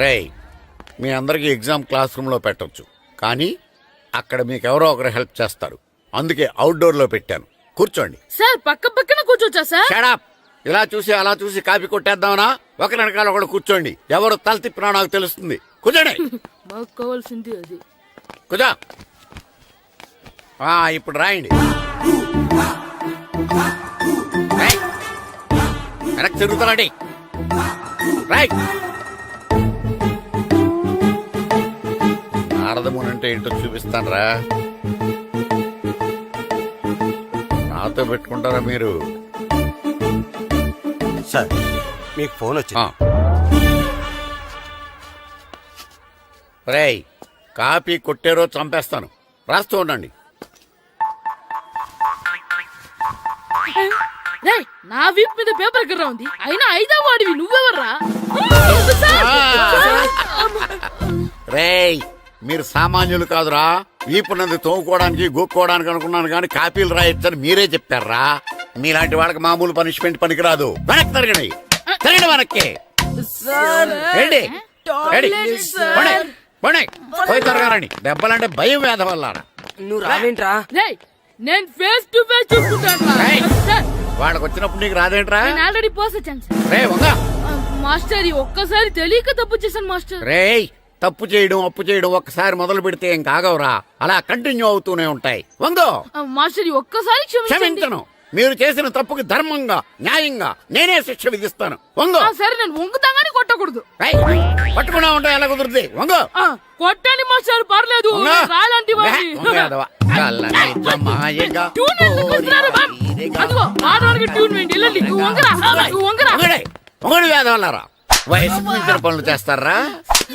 రేయ్, మీ అందరికీ exam class రూమ్లో పెట్టొచ్చు, కానీ అక్కడ మీకు ఎవరో ఒకరు హెల్ప్ చేస్తారు. అందుకే అవుట్డోర్లో పెట్టాను. కూర్చోండి. సార్ పక్కన కూర్చోచ్చా సార్? Shut up. ఇలా చూసి అలా చూసి కాపీ కొట్టేద్దామనా? ఒకరి వెనకాల ఒకడు కూర్చోండి. ఎవరు తల తిప్పినా నాకు తెలుస్తుంది. కూర్చోండి. మాకు కావాల్సింది అది. కూర్చో. ఇప్పుడు రాయండి. వెనక్కి తిరుగుతారండి. రాయ్. నారదమునంటే ఏంటో చూపిస్తాను రా. నాతో పెట్టుకుంటారా మీరు? సార్ మీకు ఫోన్ వచ్చింది. రేయ్, కాపీ కొట్టారో చంపేస్తాను. రాస్తూ ఉండండి. రేయ్, నా వీప్ మీద పేపర్ కర్ర ఉంది, అయినా 5వ వాడివి నువ్వెవర్రా? రేయ్, మీరు సామాన్యులు కాదురా. వీపున్నది తోముకోవడానికి గోక్కోవడానికి అనుకున్నాను, కానీ కాపీలు రాయొచ్చని మీరే చెప్పారా. మీలాంటి వాళ్ళకి మామూలు పనిష్మెంట్ పనికిరాదు. వెనక్కి తిరగండి. తిరగండి వెనక్కి. పోయి తిరగారండి. దెబ్బలంటే భయం వేద వల్ల. నువ్వు రావేంట్రా? నేను ఫేస్ టు ఫేస్ చూసుకుంటాను. వాళ్ళకి వచ్చినప్పుడు నీకు రాదేంట్రా? ఆల్రెడీ పోస్ వచ్చాను రే వంగ. మాస్టర్, ఒక్కసారి తెలియక తప్పు చేశాను మాస్టర్. రేయ్, తప్పు చేయడం అప్పు చేయడం ఒక్కసారి మొదలు పెడితే ఏం కాగవరా. అలా కంటిన్యూ అవుతూనే ఉంటాయి. వందో. మాస్టర్, ఒక్కసారి క్షమించను. మీరు చేసిన తప్పుకి ధర్మంగా న్యాయంగా నేనే శిక్ష విధిస్తాను. వంగో. సరే, నేను వంగుతాగానే కొట్టకూడదు. పట్టుకున్నా ఉంటా ఎలా కుదురుతుంది. వంగో. కొట్టండి మాస్టర్, పర్లేదు. రాలాంటి మొగడు వేదవల్లారా. వయసుకు మించిన పనులు చేస్తారా?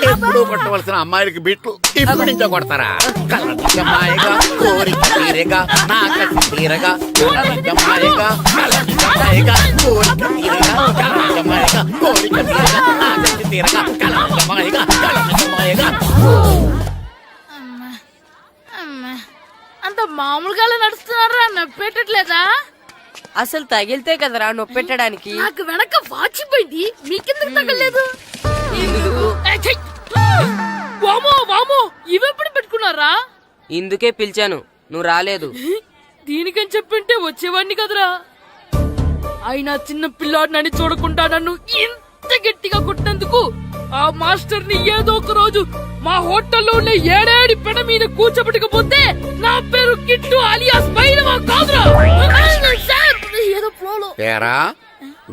ఎప్పుడు కొట్టవలసిన అమ్మాయిలకి బిట్లు ఇప్పుడు నుంచో కొడతారా? కలజమాయగా కోరిక తీరగా నా కసి తీరగా కలజమాయగా కలజమాయగా కోరిక తీరగా కలజమాయగా కోరిక తీరగా నా కసి తీరగా కలజమాయగా కలజమాయగా. అంత మామూలుగా నడుస్తున్నారా? నొప్పెట్టట్లేదా? అసలు తగిలితే కదరా నొప్పెట్టడానికి. నాకు వెనక వాచిపోయింది, మీకెందుకు తగలేదు? వామో వామో, ఇవెప్పుడు పెట్టుకున్నారా? ఇందుకే పిలిచాను, నువ్వు రాలేదు. దీనికని చెప్పింటే వచ్చేవాడిని కదరా. అయినా చిన్న పిల్లాడినని చూడకుండా నన్ను ఇంత గట్టిగా కొట్టినందుకు ఆ మాస్టర్ ని ఏదో ఒక రోజు మా హోటల్లో ఉన్న 7 పెడ మీద కూర్చోబెట్టకపోతే నా పేరు కిట్టు అలియాస్ బైరవా కాదురా. ఏదో ఫ్లోలో. తేరా,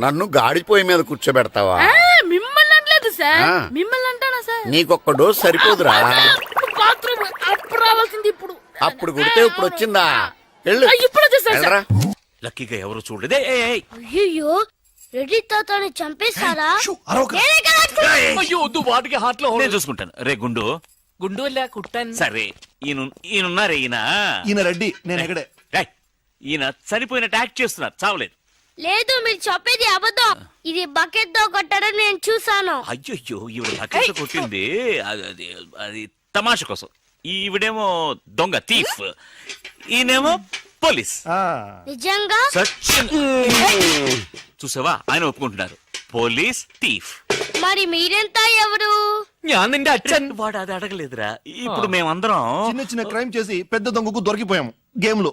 నన్ను గాడిపోయి మీద కూర్చోబెడతావా? మిమ్మల్ని అనలేదు సార్, మిమ్మల్ని అంటానా సార్? నీకొక్క డోస్ సరిపోదురా. బాత్రూమ్ అప్పుడు రావాల్సింది ఇప్పుడు. అప్పుడు కొడితే ఇప్పుడు వచ్చిందా? ఇప్పుడు వచ్చేసారా? లక్కీగా ఎవరు చూడలేదే. అయ్యో, రెడ్డి తాతని చంపేశారా? అయ్యో వద్దు, వాటికి హార్ట్ లో నేను చూసుకుంటాను. రే గుండు గుండు కుట్టాను. సరే, ఈయనున్నారే. ఈయన రెడ్డి, నేను ఎక్కడే. ఈయన చనిపోయినట్టు యాక్ట్ చేస్తున్నారు, చావలేదు. లేదు, మీరు చెప్పేది అబద్ధం. ఇది బకెట్ తో కొట్టడం నేను చూసాను. అయ్యో, ఈవిడ బకెట్ కొట్టింది అది తమాషా కోసం. ఈవిడేమో దొంగ థీఫ్, ఈయనేమో పోలీస్. నిజంగా చూసావా, ఆయన ఒప్పుకుంటున్నారు. Police thief. మరి మీరెంత ఎవరు? వాడు అది అడగలేదురా. ఇప్పుడు మేమందరం చిన్న క్రైమ్ చేసి పెద్ద దొంగకు దొరికిపోయాము గేమ్ లో.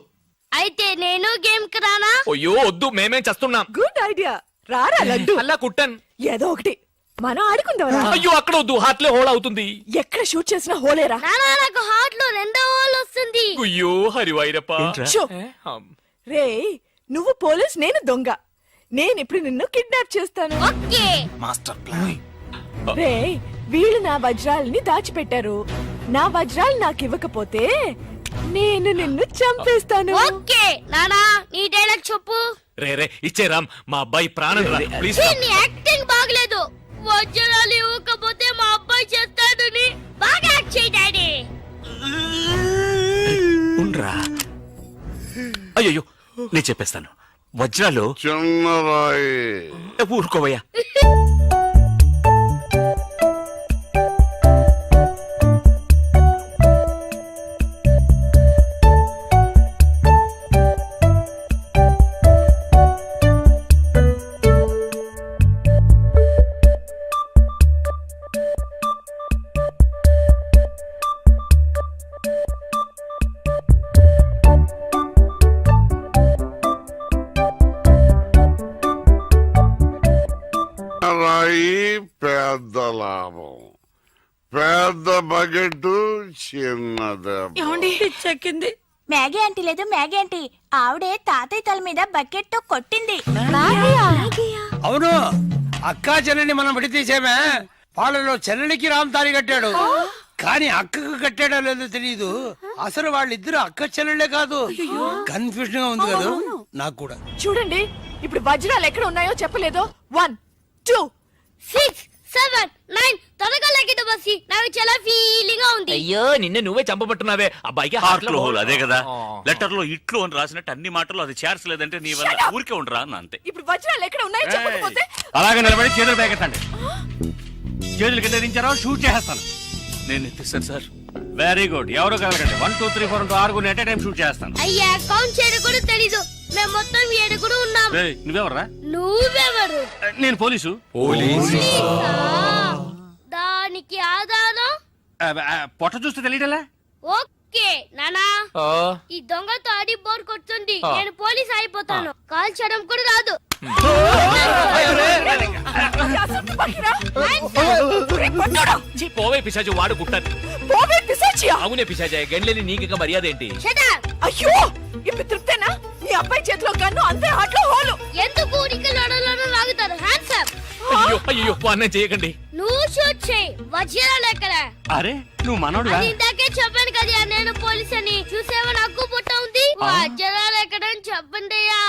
అయితే నేను గేమ్ కి రానా? అయ్యో వద్దు, మేమేం చేస్తున్నాం. గుడ్ ఐడియా, రారా లడ్డు. అలా కుట్టాను. ఏదో ఒకటి మనం ఆడుకుందాం. అయ్యో అక్కడ వద్దు, హార్ట్ లో హోల్ అవుతుంది. ఎక్కడ షూట్ చేసినా హోలేరా. నానా, నాకు హార్ట్ లో 2వ హోల్ వస్తుంది. అయ్యో హరివైరప్ప. రే, నువ్వు పోలీస్, నేను దొంగ. నేను ఇప్పుడు నిన్ను కిడ్నాప్ చేస్తాను. ఓకే. Master plan. రే, వీళ్ళు నా వజ్రాలని దాచిపెట్టారు. నా వజ్రాలు నాకు ఇవ్వకపోతే నేను నిన్ను చంపేస్తాను. ఓకే నానా, నీ డైలాగ్ చెప్పు. రే ఇచ్చే రామ్, మా అబ్బాయి ప్రాణం రా ప్లీజ్. నీ యాక్టింగ్ బాగలేదు. వజ్రాలు ఇవ్వకపోతే మా అబ్బాయి చేస్తాడని బాగా యాక్ట్ చేయి డాడీ. ఉండ్రా. అయ్యో, నేను చెప్పేస్తాను. వజ్రాలు చిన్నరాయి. ఊరుకోవయ్యా. లాభం. పెద్ద బకెట్ చిన్నది. చెక్కింది. మ్యాగీ ఆంటీ లేదు మ్యాగీ ఆంటీ, ఆవిడే తాతయ్య తల మీద బకెట్ తో కొట్టింది. అవును, అక్కా చెల్లెని మనం విడతీసేమే, వాళ్ళలో చెల్లెలికి రామ్ తాళి కట్టాడు, కానీ అక్కకు కట్టాడో లేదో తెలియదు. అసలు వాళ్ళిద్దరు అక్క చెల్లెళ్ళే కాదు. కన్ఫ్యూజన్ గా ఉంది కదా నాకు కూడా. చూడండి, ఇప్పుడు వజ్రాలు ఎక్కడ ఉన్నాయో చెప్పలేదో. 1 2 6 7 9 త్వరగా లెక్కిట బస్సి. నాకు చాలా ఫీలింగ్ గా ఉంది. అయ్యో నిన్నే నువ్వే చంపబట్టున్నావే. అబ్బాయికి హార్ట్ లో హోల్ అదే కదా. లెటర్ లో ఇట్లు అని రాసినట్టు అన్ని మాటలు అది చేర్చలేదంటే నీ వల్ల ఊరికే ఉండరా అన్న అంతే. ఇప్పుడు వజ్రాలు ఎక్కడ ఉన్నాయో చెప్పకపోతే అలాగే నిలబడి చేతులు పేకెత్తండి. చేతులు కింద దించారో షూట్ చేస్తాను. నేను ఎత్తిస్తాను సార్. Very good. ఎవరు కలగండి. 1 2 3 4 6 ఎట్ టైం షూట్ చేస్తాను. అయ్యా కౌంట్ చేయడం కూడా తెలీదు. మేము మొత్తం 7 ఉన్నాం. నువ్వెవర్రా? నువ్వెవరు? నేను పోలీసు. పోలీసా? దానికి ఆధారం పొట్ట చూస్తే తెలియటలా? ఓకే నానా, ఈ దొంగతో ఆడి బోర్ కొడుతుంది. నేను పోలీస్ అయిపోతాను. కాల్చడం కూడా రాదు. పోవే పిశాచి వాడు కుట్టాను. పోవే పిశాచియా? అవునే పిశాచి గండ్లేని నీకు మర్యాద ఏంటి? Shut up! అయ్యో, ఇప్పుడు తృప్తేనా? మీ అబ్బాయి చేతిలో గన్ను, అంతే హాట్లో హోలు. ఎందుకు ఊరికి లడలను లాగుతారు? Hands up. అయ్యో అయ్యో అన్నం చేయకండి. నువ్వు షూట్ చేయి. వజ్రాలు ఎక్కడ? అరే నువ్వు మనోడుగా? అది ఇందాకే చెప్పాను కదా నేను పోలీస్ అని. చూసేవా నాకు పుట్ట ఉంది. వజ్రాలు ఎక్కడ అని చెప్పండి అయ్యా.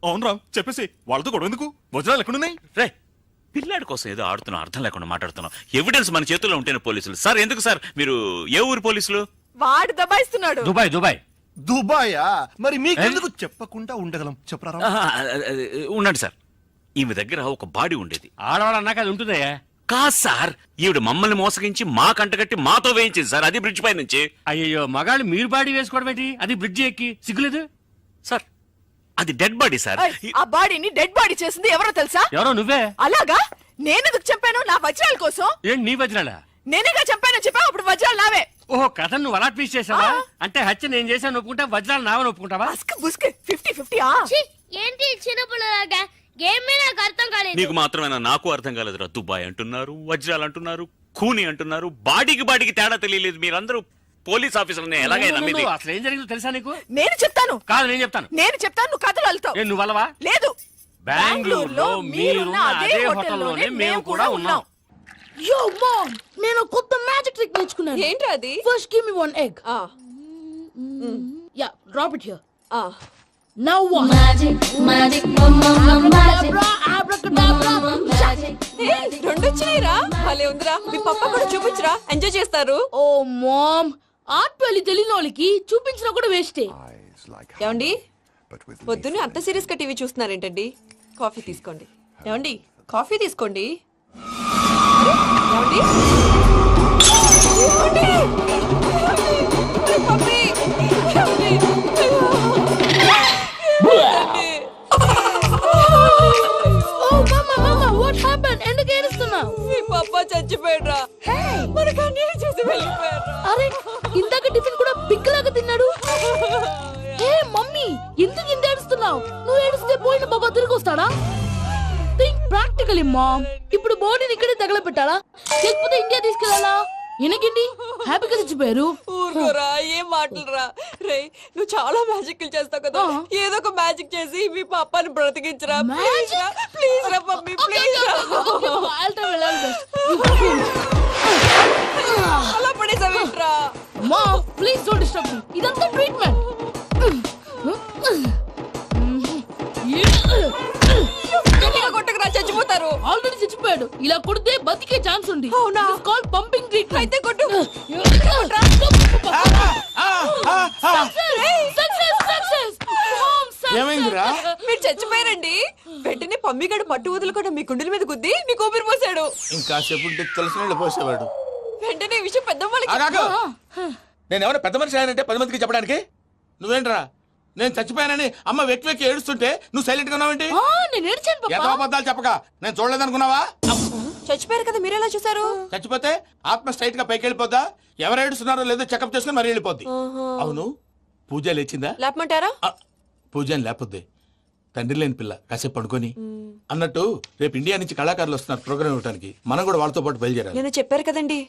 అవును రామ్, చెప్పేసి వాళ్ళతో గొడవ ఎందుకు? వజ్రాలు ఎక్కడున్నాయి? రే పిల్లాడి కోసం ఏదో ఆడుతున్నాం, అర్థం లేకుండా మాట్లాడుతున్నాం. ఎవిడెన్స్ మన చేతుల్లో ఉంటేనే పోలీసులు. సార్ ఎందుకు సార్ మీరు ఏ ఊరు పోలీసులు? వాడు దబాయిస్తున్నాడు. దుబాయ్. దుబాయ్ దుబాయా? మరి మీకెందుకు చెప్పకుండా ఉండగలం? చెప్పరా రామ్? ఉండండి సార్. ఈమె దగ్గర ఒక బాడీ ఉండేది. ఆడవాళ్ళు అన్నాక అది ఉంటుందయ్యా. కాదు సార్, ఈవిడ మమ్మల్ని మోసగించి మా కంటగట్టి మాతో వేయించింది సార్. అది బ్రిడ్జ్ పై నుంచి. అయ్యో మగాళ్ళు మీరు బాడీ వేసుకోవడం ఏంటి? అది బ్రిడ్జ్ ఎక్కి సిగ్గులేదు సార్ అది డెడ్ బాడీ సార్. ఏయ్, ఆ బాడీని డెడ్ బాడీ చేసింది ఎవరో తెలుసా? ఎవరో నువ్వే. అలాగా? నేనెందుకు చంపాను? నా వజ్రాల కోసం. ఏంటి నీ వజ్రాలా? నేనేగా చంపాను చెప్పావు, అప్పుడు వజ్రాలు నావే. ఓహో, కథ నువ్వు అలా ట్వీస్ట్ చేసావా? అంటే హత్య నేను చేశాను ఒప్పుకుంటా, వజ్రాలు నావని ఒప్పుకుంటావా? బస్క్ బుస్క్ 50-50 ఛీ, ఏంటి చిన్నపిల్లలాగా? గేమ్ మీద నాకు అర్థం కాలేదు. నీకు మాత్రమేనా? నాకు అర్థం కాలేదురా. దుబాయ్ అంటున్నారు, వజ్రాలు అంటున్నారు, ఖూని అంటున్నారు. బాడీకి తేడా తెలియలేదు. మీరందరూ పోలీస్ ఆఫీసర్ని ఎలాగైనా నమ్మింది. అసలు ఏం జరిగిందో తెలుసా నీకు? నేను చెప్తాను. కాదు నేను చెప్తాను. నువ్వు కథలు వెళ్తావు. నువ్వు అలవా? లేదు, బెంగళూరులో మీరున్న అదే హోటల్లోనే మేము కూడా ఉన్నాం. యో మామ్, నేను కొత్త మ్యాజిక్ ట్రిక్ నేర్చుకున్నాను. ఏంట్రా అది? First give me 1 egg. Yeah, drop it here. Now what? Magic రెండు వచ్చినాయిరా. భలే ఉందిరా. మీ పప్ప కూడా చూపించరా, ఎంజాయ్ చేస్తారు. ఓ మామ్, ఆర్ట్ వెళ్ళి తెలియని వాళ్ళకి చూపించినా కూడా వేస్టే. ఏమండి, పొద్దున్నే అంత సీరియస్ గా టీవీ చూస్తున్నారేంటండి? కాఫీ తీసుకోండి. ఏమండి, కాఫీ తీసుకోండి. ఏమండి? పప్పి! ఏమండి? What happen? ఎందుకు ఏడుస్తున్నావు? మీ పప్ప చచ్చిపోయాడురా. మనకు అన్యాయం చేసి వెళ్ళిపోయాడు. అరే, ఇందాక టిఫిన్ కూడా పిక్కలాగా తిన్నాడు. ఏ మమ్మీ, ఎందుకు ఇంత ఏడుస్తున్నావు? నువ్వు ఏడిస్తే పోయిన బాబా తిరిగి వస్తాడా? Think practically mom. ఇప్పుడు బాడీని ఇక్కడే తగలబెట్టాలా, లేకపోతే ఇండియా తీసుకెళ్లాలా? ఎనకండి హ్యాపీగా చచ్చిపోయారు. ఊరుకోరా, ఏం మాటలురా. రే, నువ్వు చాలా మ్యాజిక్ చేస్తావు కదా, ఏదో ఒక మ్యాజిక్ చేసి మీ పాపాని బ్రతికించరా. ప్లీజ్ రా, ప్లీజ్ రా మమ్మీ, ప్లీజ్ రా. అలా పడేసావేంట్రా? Mom please don't disturb me. ఇదంతా ట్రీట్మెంట్. కొట్టకరా, చచ్చిపోతారు. ఆల్రెడీ చచ్చిపోయాడు. ఇలా కొడితే బతికే ఛాన్స్ ఉంది. అవునా? Call pumping treatment. అయితే కొట్టు. ఏమైందిరా? మీరు చచ్చిపోయారండి. వెంటనే పమ్మిగాడు పట్టు వదులుకుండా మీ గుండెల మీద గుద్ది మీకు ఊపిరి పోసాడు. ఇంకా చెప్పుంటే తెలిసిన పోసేవాడు. వెంటనే ఈ విషయం పెద్ద నేను ఎవరైనా పెద్ద మనిషి అంటే 10 మందికి చెప్పడానికి? నువ్వేంట్రా నేను చచ్చిపోయానని అమ్మ వెక్కి వెక్కి ఏడుస్తుంటే నువ్వు సైలెంట్ గా ఉన్నావేంటి? నేను ఏడ్చాను పాపా. ఎంతో అబద్ధాలు చెప్పక నేను చూడలేదనుకున్నావా? చచ్చిపోయారు కదా, మీరెలా చూసారు? చచ్చిపోతే ఆత్మ స్ట్రైట్ గా పైకి వెళ్ళిపోద్దా? ఎవరు ఏడుస్తున్నారో లేదో చెకప్ చేసుకుని మరి వెళ్ళిపోద్ది. అవును, పూజ లేచిందా? లేపమంటారా? పూజ అని లేకపోద్ది. తండ్రి లేని పిల్ల కాసేపు పడుకొని అన్నట్టు రేపు ఇండియా నుంచి కళాకారులు వస్తున్నారు ప్రోగ్రామ్ ఇవ్వడానికి మనం కూడా వాళ్ళతో పాటు బయలుదేరాలి. నేను చెప్పారు కదండి.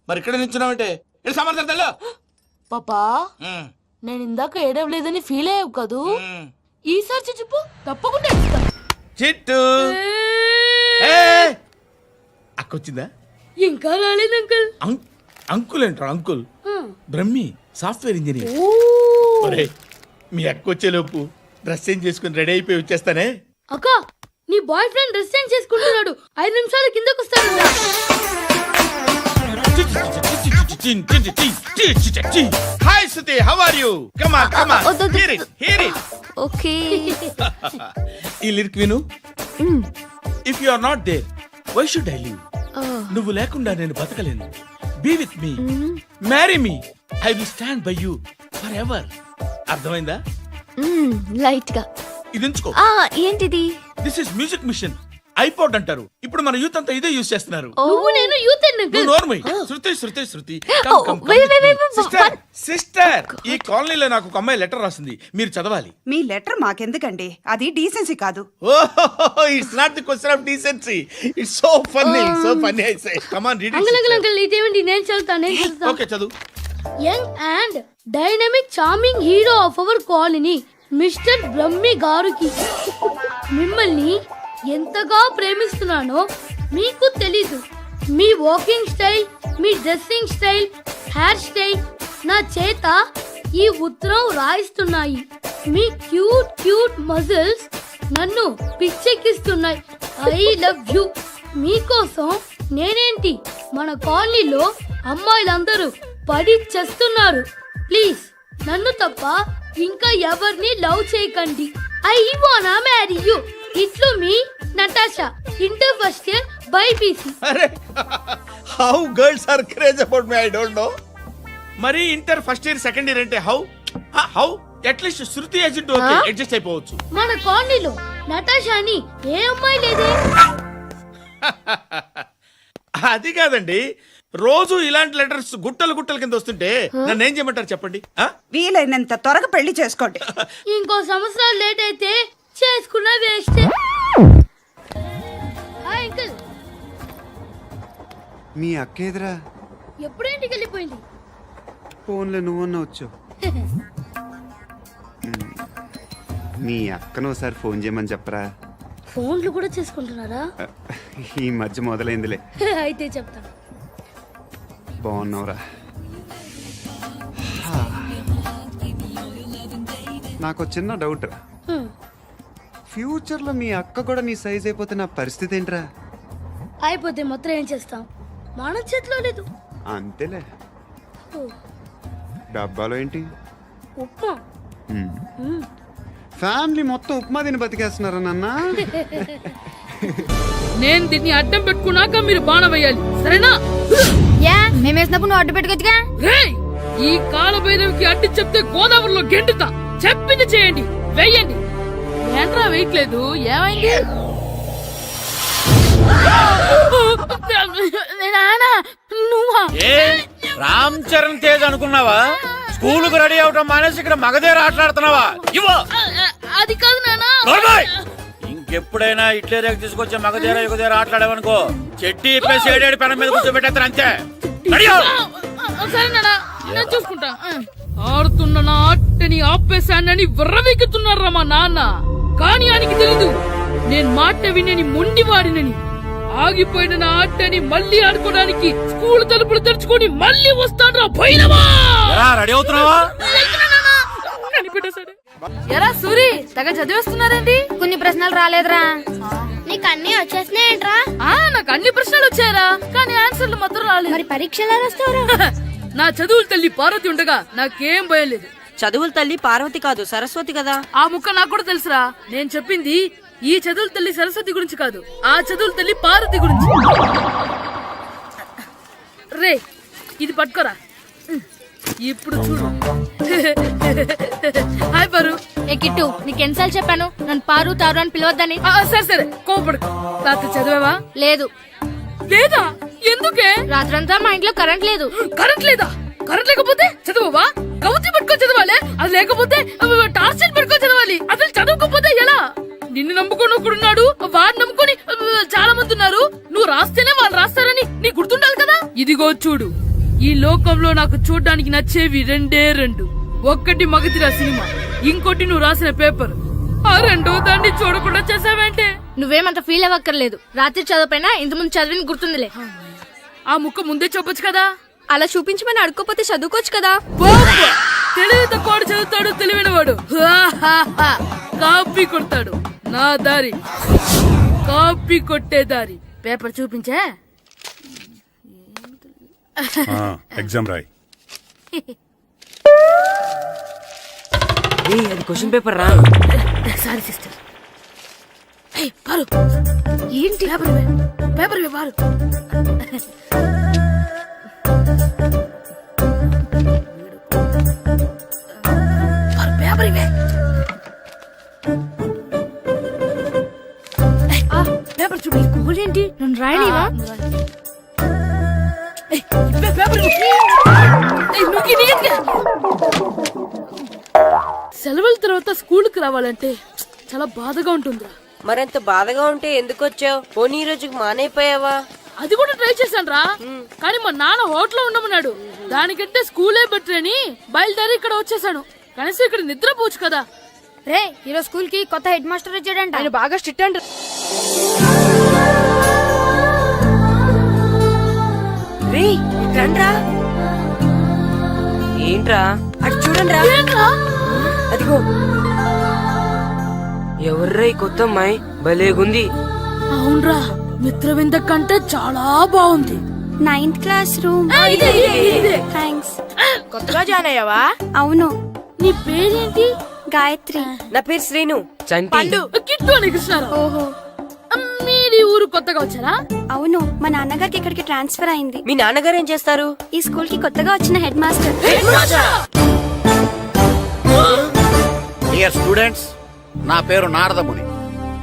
మరి ఇక్కడ నిల్చున్నామంటే ఇక్కడ సమర్థతలో పాపా నేను ఇందాక ఏడవలేదని ఫీల్ అయ్యావు కదూ, ఈసారి చెప్పు తప్పకుండా ఏడుస్తా. చిట్టు అక్కొచ్చిందా? ఇంకా రాలేదు అంకుల్. అంకుల్ అంటారు అంకుల్ బ్రహ్మి సాఫ్ట్వేర్ ఇంజనీర్. ఒరేయ్, మీ అక్క వచ్చేలోపు డ్రెస్ చేంజ్ చేసుకుని రెడీ అయిపోయి వచ్చేస్తానే. అక్క నీ బాయ్ ఫ్రెండ్ డ్రెస్ చేంజ్ చేసుకుంటున్నాడు, 5 నిమిషాలు కిందకు వస్తాడు. Hi Suthi, how are you? Come on come on, hear it hear it. Okay. ఈ లిరిక్ విను. If you are not there why should I live? నువ్వు లేకుండా నేను బతకలేను. Be with me, marry me, I will stand by you forever. అర్థమైందా? Light గా. ఇది ఉంచుకో. ఏంటిది? This is music machine. IPod అంటారు. ఇప్పుడు మన యూత్ అంతా ఇదే యూజ్ చేస్తున్నారు. నువ్వు నేను యూత్ నువ్వు నోర్మై. శృతి శృతి శృతి. సిస్టర్, సిస్టర్, ఈ కాలనీలో నాకు ఒక అమ్మాయి లెటర్ రాసింది, మీరు చదవాలి. మీ లెటర్ మాకెందుకండి, అది డీసెన్సీ కాదు. Oh, it's not the question of decency, it's so funny I say. Come on read uncle uncle uncle ఇదేంటి? నేను చదువుతాను. ఓకే చదువు. Young and dynamic charming hero of our colony mister Brahmi గారికి మిమ్మల్ని ఎంతగా ప్రేమిస్తున్నానో మీకు తెలీదు. మీ వాకింగ్ స్టైల్, మీ డ్రెస్సింగ్ స్టైల్, హెయిర్ స్టైల్ నా చేత ఈ ఉత్తరం రాయిస్తున్నాయి. మీ క్యూట్ క్యూట్ మజిల్స్ నన్ను పిచ్చెక్కిస్తున్నాయి. I love you. మీకోసం నేనేంటి, మన కాలనీలో అమ్మాయిలందరూ పడి చేస్తున్నారు. ప్లీజ్ నన్ను తప్ప ఇంకా ఎవరిని లవ్ చేయకండి. ఐ వానా మ్యారీ యూ. ఇట్లు మీ Natasha, inter first year BiPC. అరే, how girls are craze about me, I don't know. మరి inter first year second year అంటే how at least Shruti agent okay adjust అయిపోవచ్చు. మన కాలనీలో నటాషా అని ఏ అమ్మాయి లేదే. అది కాదండి, రోజు ఇలాంటి లెటర్స్ గుట్టలు గుట్టల కింద వస్తుంటే నన్ను ఏం చేయమంటారు చెప్పండి? వీలైనంత త్వరగా పెళ్లి చేసుకోండి. ఇంకో సంవత్సరాలు లేట్ అయితే చేసుకున్న వేస్ట్. అంకుల్ మీ అక్క ఎదురా ఎప్పుడు ఇంటికి వెళ్ళిపోయింది? ఫోన్లో నువ్వన్నా వచ్చు. మీ అక్కను ఒకసారి ఫోన్ చేయమని చెప్పరా. ఫోన్లు కూడా చేసుకుంటున్నారా? ఈ మధ్య మొదలైందిలే. అయితే చెప్తాను. బాగున్నావురా. నాకు చిన్న డౌట్ రా, ఫ్యూచర్లో మీ అక్క కూడా నీ సైజ్ అయిపోతే నా పరిస్థితి ఏంట్రా? అయిపోతే మొత్తం ఏం చేస్తాం, మన చేతిలో లేదు. అంతేలే. డబ్బాలో ఏంటి? ఉప్మా. ఫ్యామిలీ మొత్తం ఉప్మా తిని బతికేస్తున్నారా నాన్న? నేను దీన్ని అడ్డం పెట్టుకున్నాక మీరు బాణ వేయాలి, సరేనా? మేమేసినప్పుడు నువ్వు అడ్డు పెట్టుకోవచ్చుగా. రేయ్, ఈ కాలభైరవికి అడ్డు చెప్తే గోదావరిలో గెంటుతా. చెప్పింది చేయండి, వెయ్యండి. ఏంట్రా వెయ్యట్లేదు, ఏమైంది? నువ్వా? రామ్ చరణ్ తేజ్ అనుకున్నావా? స్కూల్ కు రెడీ అవటం మానేసి ఇక్కడ మగధీర ఆటలాడుతున్నావా? అది కాదు నాన్న. ఇంకెప్పుడైనా ఇట్లే రేపు తీసుకొచ్చే మగధీర యుగధీర ఆటలాడావనుకో, చెట్టి ఇప్పేసి ఏడేడు పెనం మీద కూర్చోబెట్టేస్తారు అంతే. సరే నాన్న, నేను చూసుకుంటా. ఆడుతున్న నా ఆటని ఆపేశానని విర్రవీగుతున్నారా మా నాన్న. కానీ ఆయనకి తెలీదు నేను మాట వినని మొండివాడినని. ఆగిపోయిన నా ఆటని మళ్ళీ ఆడుకోవడానికి స్కూల్ తలుపులు తెరుచుకొని మళ్ళీ వస్తాడ్రా భైరవా. రెడీ అవుతున్నావా? ఎరా సూరి, తెగ చదివేస్తున్నారండి. కొన్ని ప్రశ్నలు రాలేదురా. నీకు అన్ని వచ్చేసినాయంట్రా? నాకు అన్ని ప్రశ్నలు వచ్చాయరా, కానీ ఆన్సర్లు మాత్రం రాలేదు. మరి పరీక్షలు రాస్తావురా? నా చదువుల తల్లి పార్వతి ఉండగా నాకేం భయం లేదు. చదువుల తల్లి పార్వతి కాదు, సరస్వతి కదా. ఆ ముక్క నాకు కూడా తెలుసురా. నేను చెప్పింది ఈ చదువుల తల్లి సరస్వతి గురించి కాదు, ఆ చదువుల తల్లి పార్వతి గురించి. రే, ఇది పట్టుకోరా. ఇప్పుడు చూడు. హాయ్ పారు. ఏ కిట్టు, నీకెన్నిసార్లు చెప్పాను నన్ను పారు తారు అని పిలవద్దని? సరే సరే, కోపడుకో. రాత్రి చదివావా? లేదు. లేదా? ఎందుకే? రాత్రంతా మా ఇంట్లో కరెంట్ లేదు. కరెంట్ లేదా? కరెంట్ లేకపోతే చదవవా? కవిత పట్టుకొని చదవాలి. అది లేకపోతే టార్చ్ పట్టుకొని చదవాలి. అసలు చదవకపోతే ఎలా? నిన్ను నమ్ముకొని ఒకడున్నాడు, వాడు నమ్ముకొని చాలా మంది ఉన్నారు. నువ్వు రాస్తేనే వాళ్ళు రాస్తారని నీకు గుర్తుండాలి కదా. ఇదిగో చూడు, ఈ లోకంలో నాకు చూడ్డానికి నచ్చేవి రెండే రెండు. ఒక్కటి మగధిరా సినిమా, ఇంకోటి నువ్వు రాసిన పేపర్. ఆ రెండో దాన్ని చూడకుండా చేసావేంటే? నువ్వేమంత ఫీల్ అవ్వక్కర్లేదు. రాత్రి చదవపోయినా ఇంతకుముందు చదివిన గుర్తుందిలే. ఆ ముక్క ముందే చెప్పొచ్చు కదా. అలా చూపించమని అడుక్కోపోతే చదువుకోవచ్చు కదా. తెలివి తక్కువ చదువుతాడు, తెలివైన వాడు కాపీ కొడతాడు. నా దారి కాపీ కొట్టే దారి. పేపర్ చూపించే. ఎగ్జామ్ రాయి. అది క్వశ్చన్ పేపర్ రా. Sorry sister. పారు ఏంటి పేపర్ పేపర్ పారు. పేపర్ ఇవే. పేపర్ చూడు. ఏంటి నన్ను రాయనివా? సెలవుల తర్వాత స్కూల్ కి రావాలంటే చాలా బాధగా ఉంటుందిరా. మరెంత బాధగా ఉంటే ఎందుకు వచ్చావు? పోనీ ఈ రోజుకి మానైపోయావా? అది కూడా ట్రై చేశాను రా, కానీ మా నాన్న హోటల్లో ఉండమన్నాడు. దానికంటే స్కూలే బెటర్ అని బయలుదేరి ఇక్కడ వచ్చేసాను. కనీసం ఇక్కడ నిద్రపోవచ్చు కదా. రే, ఈరోజు స్కూల్ కి కొత్త హెడ్ మాస్టర్ వచ్చాడంట. ఆయన బాగా స్ట్రిక్ట్ అంట. రే రండ్రా. ఏంట్రా అటు చూడండి రా. అదిగో ఎవర్రా ఈ కొత్త అమ్మాయి? భలేగుంది. అవునరా, మిత్రవింద కంటే చాలా బాగుంది. 9th class room. థ్యాంక్స్. కొత్తగా జాయిన్ అయ్యావా? అవును. నీ పేరేంటి? గాయత్రి. నా పేరు శ్రీను. చంటి. కిట్టు అని కృష్ణారావు. ఓహో, మీది ఊరు కొత్తగా వచ్చారా? అవును. మా నాన్నగారికి ఇక్కడికి ట్రాన్స్ఫర్ అయింది. మీ నాన్నగారు ఏం చేస్తారు? ఈ స్కూల్ కి కొత్తగా వచ్చిన హెడ్ మాస్టర్. డియర్ స్టూడెంట్స్, నా పేరు నారదముని.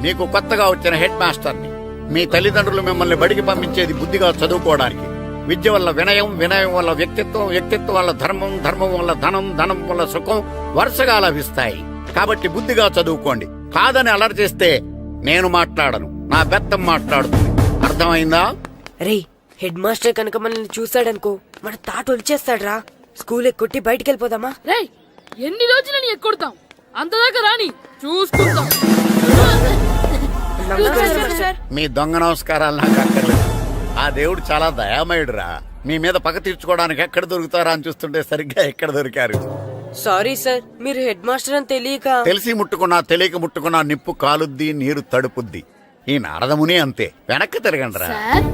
మీకు కొత్తగా వచ్చిన హెడ్ మాస్టర్ని. మీ తల్లిదండ్రులు మిమ్మల్ని బడికి పంపించేది బుద్ధిగా చదువుకోవడానికి. విద్య వల్ల వినయం, వినయం వల్ల వ్యక్తిత్వం, వ్యక్తిత్వం వల్ల ధర్మం, ధర్మం వల్ల ధనం, ధనం వల్ల సుఖం వరుసగా లభిస్తాయి. కాబట్టి బుద్ధిగా చదువుకోండి. కాదని అలర్ చేస్తే నేను మాట్లాడను, నా బెత్తం మాట్లాడుతుంది. అర్థమైందా? రే, హెడ్ మాస్టర్ కనుక మనల్ని చూసాడనుకో మన తాట వచ్చేస్తాడ్రా. స్కూల్ ఎక్కొట్టి బయటికి వెళ్ళిపోదామా? రేయ్, ఎన్ని రోజులని ఎక్కొడతాం? అంతదాకా రాని చూసుకుంటాం. మీ దొంగ నమస్కారాలు నాకు అక్కర్లేదు. ఆ దేవుడు చాలా దయామయుడురా. మీ మీద పగ తీర్చుకోవడానికి ఎక్కడ దొరుకుతారా అని చూస్తుంటే సరిగ్గా ఎక్కడ దొరికారు. సారీ సార్, మీరు హెడ్ మాస్టర్ అని తెలియక. తెలిసి ముట్టుకున్నా తెలియక ముట్టుకున్నా నిప్పు కాలుద్ది, నీరు తడుపుద్ది. ఈ నారదముని అంతే. వెనక్కి తిరగండి రా. సార్,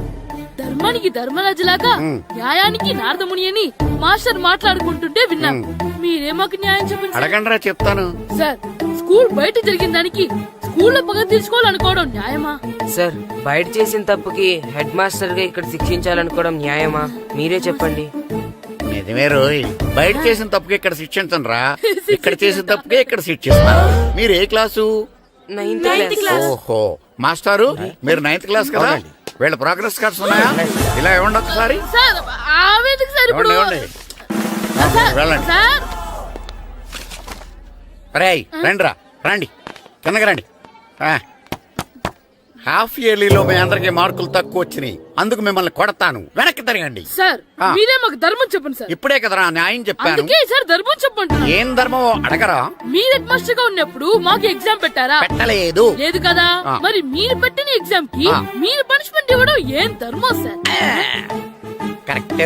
ధర్మానికి ధర్మరాజులాగా న్యాయానికి నారదముని అని మాస్టర్ మాట్లాడుకుంటుంటే విన్నాం. మీరే మాకు న్యాయం చెప్పండి. అడగండి రా, చెప్తాను. సార్, స్కూల్ బయట జరిగిన దానికి స్కూల్లో పగ తీర్చుకోవాలనుకోవడం న్యాయమా? సార్, బయట చేసిన తప్పుకి హెడ్ మాస్టర్ గా ఇక్కడ శిక్షించాలనుకోవడం న్యాయమా? మీరే చెప్పండి. నిజమే రోయ్, బయట చేసిన తప్పుకి ఇక్కడ శిక్షించను రా. ఇక్కడ చేసిన తప్పుకే ఇక్కడ శిక్షిస్తాను. మీరు ఏ క్లాసు? 9th class. ఓహో, మాస్టారు మీరు 9th క్లాస్ కదా? వీళ్ళ ప్రోగ్రెస్ కార్డ్స్ ఉన్నాయా? ఇలా ఇవ్వండి ఒకసారి. సార్, ఆవేదకు సార్ ఇప్పుడు. ఇవ్వండి. వెళ్ళండి. సార్, రేయ్ రండి రా, రండి కిందకి రండి. హాఫ్ ఇయర్లీలో మీ అందరికి మార్కులు తక్కువ వచ్చినాయి, అందుకు మిమ్మల్ని కొడతాను. వెనక్కి తిరగండి. సార్ మీరే మాకు ధర్మం చెప్పండి సార్. ఇప్పుడే కదరా న్యాయం చెప్పాను. అందుకే సార్ ధర్మం చెప్పండి. ఏం ధర్మమో అడగరా? మీరు హెడ్ మాస్టర్ గా ఉన్నప్పుడు మాకు ఎగ్జామ్ పెట్టారా? పెట్టలేదు. లేదు కదా. మరి మీరు పెట్టిన ఎగ్జామ్ కి మీరు పనిష్మెంట్ ఇవ్వడం ఏం ధర్మం సార్? కరెక్టే.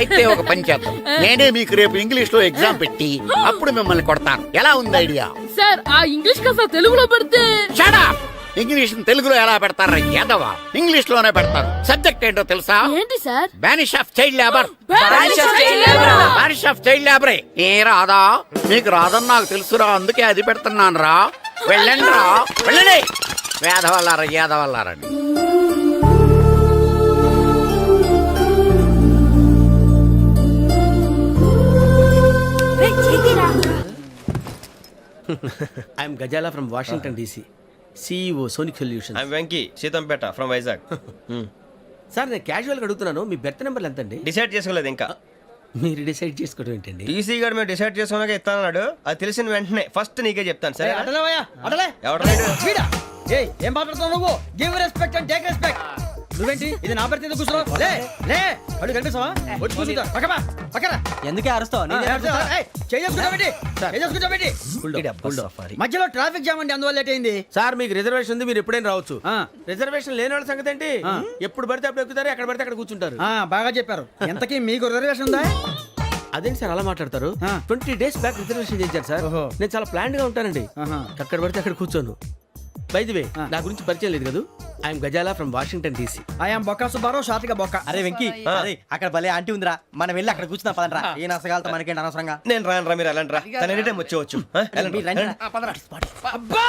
అయితే ఒక పని చేద్దాం, నేనే మీకు రేపు ఇంగ్లీష్ లో ఎగ్జామ్ పెట్టి అప్పుడు మిమ్మల్ని కొడతాను. ఎలా ఉంది ఐడియా? సార్, ఆ ఇంగ్లీష్ కాస్త తెలుగులో పెడితే. Shut up! ఇంగ్లీష్ తెలుగులో ఎలా పెడతారా యాదవా? ఇంగ్లీష్ లోనే పెడతారు. సబ్జెక్ట్ ఏంటో తెలుసా? ఏంటి sir? Banish of child labour. Banish banish of child లేబరే. ఏ రాదా? మీకు రాదని నాకు తెలుసురా, అందుకే అది పెడుతున్నాను రా. వెళ్ళండి రా, వెళ్ళండి. వేదవల్లారా, యాదవల్లారండి. I'm Ghazala from Washington DC. CEO sonic solutions. I'm Venky Seethampeta from Vizag. Sir, నేను క్యాజువల్గా అడుగుతున్నాను, మీ బెర్త్ నెంబర్లు ఎంత అండి? డిసైడ్ చేసుకోలేదు ఇంకా. మీరు డిసైడ్ చేసుకోవడం ఏంటండి? టీసీ గారు మేము డిసైడ్ చేసుకున్నాక ఇస్తానన్నాడు. అది తెలిసిన వెంటనే ఫస్ట్ నీకే చెప్తాను. సరే ఏం మాట్లాడుతున్నావు నువ్వు? Give respect and take respect. నువ్వేంటి ఇది నా పరిస్థితి కూర్చున్నావు? లే లే అడుగు కనిపిస్తావా? వచ్చి కూర్చుంటా పక్కపా పక్కరా. ఎందుకే అరుస్తావు? మధ్యలో ట్రాఫిక్ జామ్ అండి, అందువల్ల లేట్ అయింది. సార్ మీకు రిజర్వేషన్ ఉంది, మీరు ఎప్పుడైనా రావచ్చు. రిజర్వేషన్ లేని వాళ్ళ సంగతి ఏంటి? ఎప్పుడు పడితే అప్పుడు ఎక్కుతారు, ఎక్కడ పడితే అక్కడ కూర్చుంటారు. బాగా చెప్పారు. ఎంతకీ మీకు రిజర్వేషన్ ఉందా? అదేంటి సార్ అలా మాట్లాడతారు? 20 days బ్యాక్ రిజర్వేషన్ చేశారు సార్. నేను చాలా ప్లాన్డ్ గా ఉంటానండి. అక్కడ పడితే అక్కడ కూర్చోను. బై ది వే, నా గురించి పరిచయం లేదు కదా. I'm Ghazala from Washington DC. I'm Bokka Subbarao, షార్ట్గా బొక్క. అరే వెంకీ, అక్కడ భలే ఆంటీ ఉందిరా, మనం వెళ్ళి అక్కడ కూర్చున్నా పదనరా. ఏ నసగాలతో మనకేంటి అనవసరంగా. నేను రాను రా, మీరు వెళ్ళండి రా. తన ఎనీ టైం వచ్చేవచ్చు. అబ్బా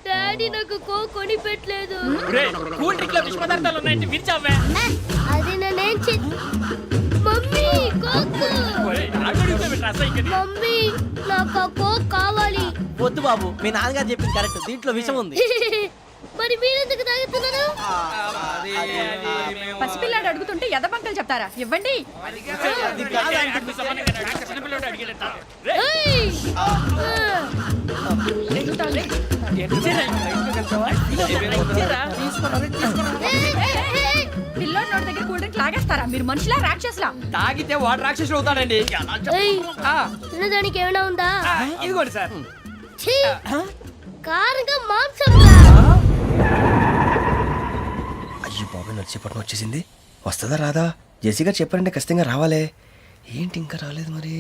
డాడీ నాకు కోక్ కొని పెట్టలేదు. కూల్ డ్రింక్ లో విష పదార్థాలు ఉన్నాయంటే విరిచావే. అది నేనేం మమ్మీ కోక్. మమ్మీ నాకు ఆ కోక్ కావాలి. వద్దు బాబు, మీ నాన్నగారు చెప్పింది కరెక్ట్, దీంట్లో విషయం ఉంది. మరి మీరెందుకు తాగుతున్నారు? పసిపిల్లాడు అడుగుతుంటే ఎదబంకలు చెప్తారా? ఇవ్వండి. ఏయ్! పిల్లోడి నోటి దగ్గర కూల్ డ్రింక్ లాగేస్తారా? మీరు మనుషులా రాక్షసులా? తాగితే వాడు రాక్షసుడు అవుతాడండి. ఏయ్! తినడానికి ఏమైనా ఉందా? ఇదిగోండి సార్. ఛీ! కారంగా మాంసం. అయ్యో బాబాయ్, నడిచేపట్నం వచ్చేసింది. వస్తుందా రాదా? జెసి గారు చెప్పారంటే ఖచ్చితంగా రావాలే. ఏంటి ఇంకా రాలేదు మరి?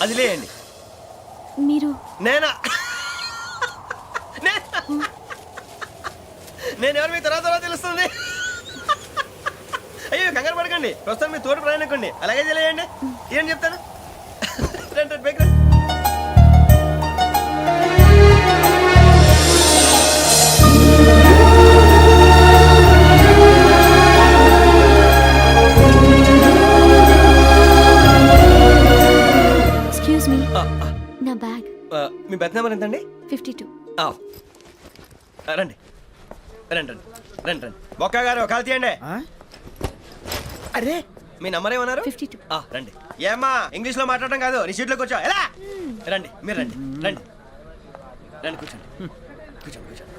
అది లేండి. మీరు నేను ఎవరు మీ తర్వాత తెలుస్తుంది. అయ్యో కంగారు పడకండి, ప్రస్తుతం మీ తోటి ప్రయాణకండి. అలాగే తెలియండి. ఏం చెప్తాను? రండి రండి, బైక్ రండి. ఎక్స్క్యూజ్ మీ, నా బ్యాగ్. మీ బెత్ నెంబర్ ఎంతండి? 52. రండి రండి రండి రండి రండి. బొక్క గారు కాల్ తీయండి. అరే మీ నంబర్ ఏమన్నారు? 52. రండి. ఏమ్మా ఇంగ్లీష్ లో మాట్లాడడం కాదు, నీ సీట్లో కూర్చో. ఎలా రండి, మీరు రండి రండి రండి, కూర్చోండి కూర్చోండి కూర్చోండి.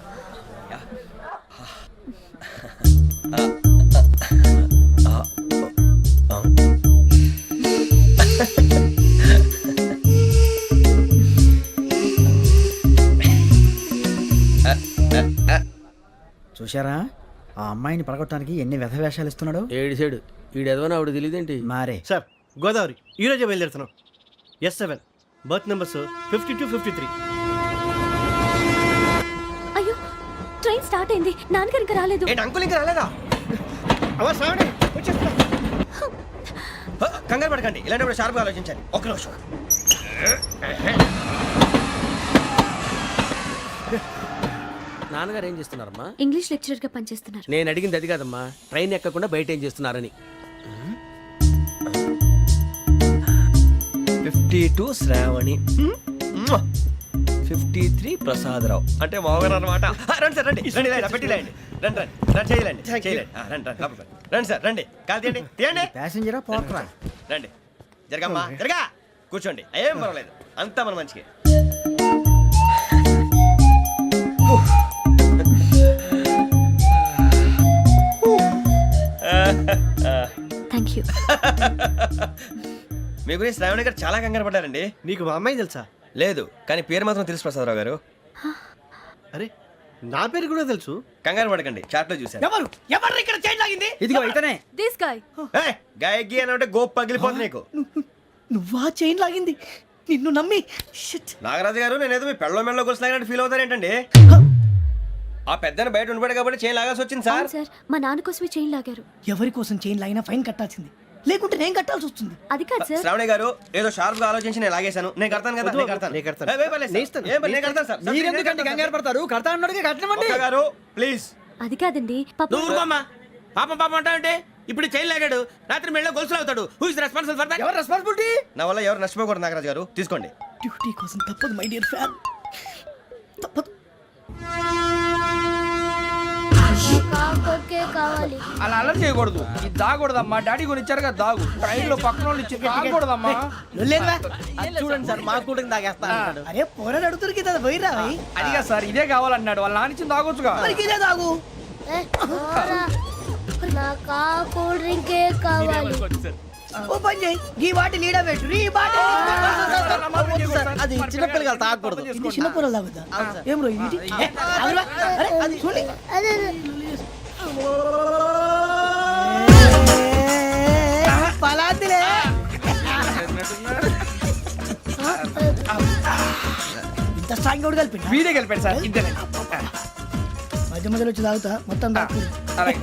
చూశారా, ఆ అమ్మాయిని పడగొట్టడానికి ఎన్ని వ్యధ వేషాలు ఇస్తున్నాడు. ఏడు సైడు ఈడు ఎదవని ఆవిడ తెలియదేంటి? మారే సార్ గోదావరి ఈ రోజే బయలుదేరుతున్నాం. S7 berth numbers 52, 53. అయ్యో, ట్రైన్ స్టార్ట్ అయింది. నాన్నగారు ఇంకా రాలేదు. ఏంటి అంకుల్ ఇంకా రాలేదా? కంగారు పడకండి, ఇలాంటప్పుడు షార్ప్గా ఆలోచించండి. ఒక్క నిమిషం. నాన్నగారు ఏం చేస్తున్నారమ్మా? ఇంగ్లీష్ లెక్చరర్ గా పనిచేస్తున్నారు. నేను అడిగింది అది కాదమ్మా, ట్రైన్ ఎక్కకుండా బయట ఏం చేస్తున్నారని. 52 శ్రావణి, 53 ప్రసాదరావు అంటే మామగారు అనమాట. రండి సార్, రండి రండి, పెట్టి లేండి. రండి రండి రండి, చేయలేండి చేయలేండి. రండి రండి లోపలికి రండి సార్, రండి కాదు తీయండి తీయండి. ప్యాసింజరా పోట్రా. రండి, జరగమ్మా జరగా. కూర్చోండి ఏం పర్వాలేదు అంతా మన మంచిగా. Thank you. మీ గురించి శ్రావణి గారు చాలా కంగారు పడ్డారండి. నీకు మా అమ్మాయి తెలుసా? లేదు కానీ పేరు మాత్రం తెలుసు ప్రసాదరావు గారు. అరే నా పేరు కూడా తెలుసు. కంగారు పడకండి, చాట్ లో చూశాను. ఎవరు ఎవరు ఇక్కడ చైన్ లాగింది? ఇదిగో ఇతనే. This guy. గాయకి అని అంటే గోప్ పగిలిపోతుంది నీకు. నువ్వా చైన్ లాగింది? నిన్ను నమ్మి నాగరాజు గారు నేనేదో మీ పెళ్ళ మెళ్ళ గురిసిలాగినట్టు ఫీల్ అవుతారేంటండి? ఆ పెద్దని బయట ఉండిపోయాడు కాబట్టి చైన్ లాగాల్సి వచ్చింది సార్. సార్ మా నాన్న కోసమే చైన్ లాగారు. ఎవరి కోసం చైన్ లాగినా ఫైన్ కట్టాల్సింది, లేకుంటే నేను కట్టాల్సి వస్తుంది. అది కాదు సార్. శ్రావణి గారు ఏదో షార్ప్ గా ఆలోచించి నేను లాగేశాను. నేను కడతాను కదా, నేను కడతాను. ఏ, పర్లేదు సార్. నేను కడతాను సార్. మీరెందుకంటే కంగారు పడతారు? కడతా అన్నాడుగా కట్టమండి. ఒక్క గారు ప్లీజ్. అది కాదండి నువ్వు ఊరుకోమ్మా. పాపం పాపం అంటావంటే ఇప్పుడు చైన్ లాగాడు, రాత్రి మెళ్ళ గొలుసులు అవుతాడు. Who is responsible for that? Ever responsibility? నా వల్ల ఎవరు నష్టపోకూడదు నాగరాజు గారు, తీసుకోండి. డ్యూటీ కోసం తప్పదు మై డియర్ ఫ్యాన్, తప్పదు. కావాలి. అలా అలర్ చేయకూడదు. ఇది దాగకూడదమ్మా. డాడీ కొని ఇచ్చారు కదా దాగు. ట్రైన్ లో పక్కన వాళ్ళు ఇచ్చి దాగకూడదమ్మా. చూడండి సార్, మా కూడా తాగేస్తా. అరే పోరాడు అడుగుతారు కదా, పోయిరా. అదిగా సార్ ఇదే కావాలన్నాడు. వాళ్ళ నాన్న ఇచ్చింది తాగొచ్చుగా. ఇదే తాగు. నాకు కూల్ డ్రింకే కావాలి. ఓ పని చేయి, ఈ బాటి లీడ పెట్టు. ఈ బాటి అది చిన్నపిల్లలు తాగకూడదు. ఇది చిన్నపిల్లలు తాగుతా. ఏం రో ఇది? అరే అది చూడండి. పలాతిలే. ఇంత స్ట్రాంగ్ కూడా కలిపి వీడే కలిపాడు సార్. ఇద్దరే మధ్య మధ్యలో వచ్చి తాగుతా. మొత్తం తాగు. అలాగే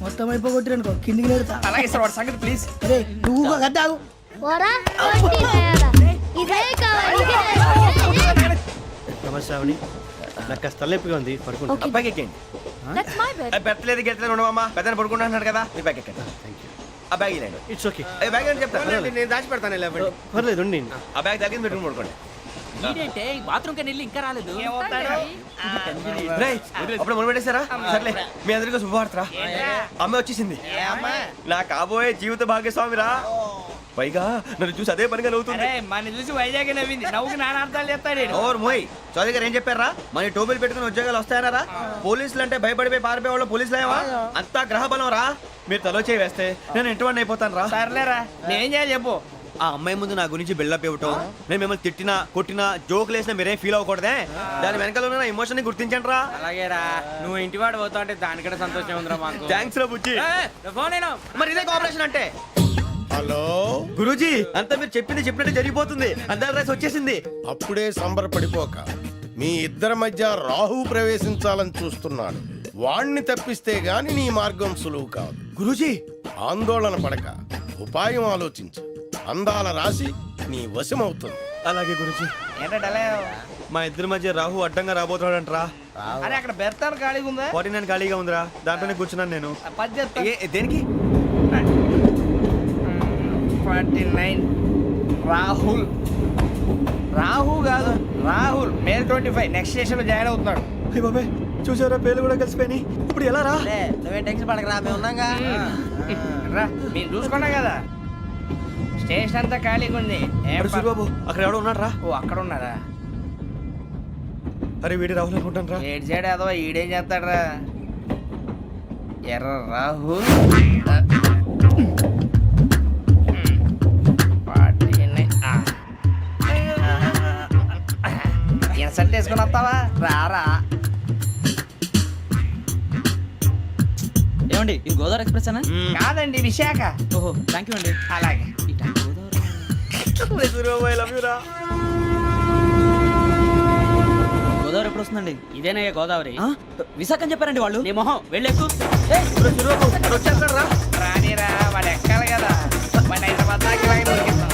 మొత్తం అయిపోగొట్టిరనుకో కిందికి నేడుతా. అలాగే సార్ వాడి సంగతి ప్లీజ్. అరే నువ్వు గద్దాగు. నమస్తే శ్రావణి, నాకు కాస్త తలెప్పిగా ఉంది, పడుకుంటా. బ్యాగ్ ఎక్కండి. పెట్టలేదు గెట్టలేదు ఉండమమ్మా. పెద్దని పడుకుంటున్నాడు కదా, మీ బ్యాగ్ ఎక్కండి. ఆ బ్యాగ్ ఇలాండి. It's okay. బ్యాగ్ అని చెప్తాను, నేను దాచి పెడతాను. పర్లేదు ఉండి. ఆ బ్యాగ్ తగ్గింది పెట్టుకుని పడుకోండి. బాత్రూమ్ కి వెళ్ళి ఇంకా రాలేదు. అప్పుడు మొదలు పెట్టేశారా? సర్లే మీ అందరికీ శుభవార్తరా. అమ్మ వచ్చేసింది. నా కాబోయే జీవిత భాగ్యస్వామిరా. పైగా నన్ను చూసి అదే పనిగా నవ్వుతుంది. మన చూసి వైజాగ్ నవ్వింది. నవ్వుకి నాన్న అర్థాలు చెప్తాడు. ఓర్ మోయ్ చౌదరి గారు ఏం చెప్పారా? మన టోబీలు పెట్టుకుని ఉద్యోగాలు వస్తాయనరా? పోలీసులు అంటే భయపడిపోయి పారిపోయే వాళ్ళు పోలీసులేవా? అంతా గ్రహ బలం రా. మీరు తలో చేయి వేస్తే నేను ఇంటివాడిని అయిపోతాను రా. సర్లేరా, నేనేం చేయాలి చెప్పు. ఆ అమ్మాయి ముందు నా గురించి బిల్డప్ ఇవ్వటం, నేను మిమ్మల్ని తిట్టినా కొట్టినా జోకులు వేసినా మీరేం ఫీల్ అవ్వకూడదే. దాని వెనకాల ఉన్న ఎమోషన్ ని గుర్తించండి రా. అలాగేరా, నువ్వు ఇంటివాడు పోతా అంటే దానికంటే సంతోషం ఉందిరా మాకు. థ్యాంక్స్ రా బుజ్జి. ఫోన్ అయినా మరి ఇదే కోఆపరేషన్ అంటే. హలో గురూజీ, అంతా మీరు చెప్పింది చెప్పినట్టు జరిగిపోతుంది. అందరి రైస్ వచ్చేసింది. అప్పుడే సంబరపడిపోక, మీ ఇద్దరి మధ్య రాహు ప్రవేశించాలని చూస్తున్నాడు. వాణ్ణి తప్పిస్తే గాని నీ మార్గం సులువు కాదు. గురూజీ ఆందోళన పడక, ఉపాయం ఆలోచించు. అందాల రాశి నీ వశమవుతుంది. అలాగే గురూజీ. ఏంటంటే మా ఇద్దరి మధ్య రాహు అడ్డంగా రాబోతున్నాడంటరా. అరే అక్కడ బెర్తాను ఖాళీగా ఉందా? 49 ఖాళీగా ఉందిరా, దాంట్లోనే కూర్చున్నాను నేను. దేనికి? 49 రాహుల్. రాహు కాదు, రాహుల్. మే 25 నెక్స్ట్ స్టేషన్ లో జాయిన్ అవుతున్నాడు. అయ్య బాబాయ్, చూసారా పేర్లు కూడా కలిసిపోయినాయి. ఇప్పుడు ఎలా రా? నువ్వే టెన్షన్ పడకరా, మేము ఉన్నాగా. రా, మీరు చూసుకున్నాం కదా. స్టేషన్ అంతా ఖాళీగా ఉంది. బాబు అక్కడ ఎవడో ఉన్నాడు రా. ఓ అక్కడ ఉన్నారా? అరే వీడి రాహుల్ అనుకుంటాను రా. ఏడు సైడ్ ఏదో ఈడేం చేస్తాడరా? ఎర్ర రాహు ఇన్సల్ట్ వేసుకుని వస్తావా? రారా. ఏమండి ఇది గోదావరి ఎక్స్ప్రెస్ అనా? కాదండి, విశాఖ. ఓహో థ్యాంక్ యూ అండి. అలాగే. గోదావరి ఎప్పుడు వస్తుందండి? ఇదేనయ్య గోదావరి. విశాఖ అని చెప్పారండి వాళ్ళు. నీ మొహం వెళ్ళెక్కు. రానిరా, వాడు ఎక్కాలి కదా. వాడు హైదరాబాద్ దాకా ఇలాగే దొరికిస్తాం.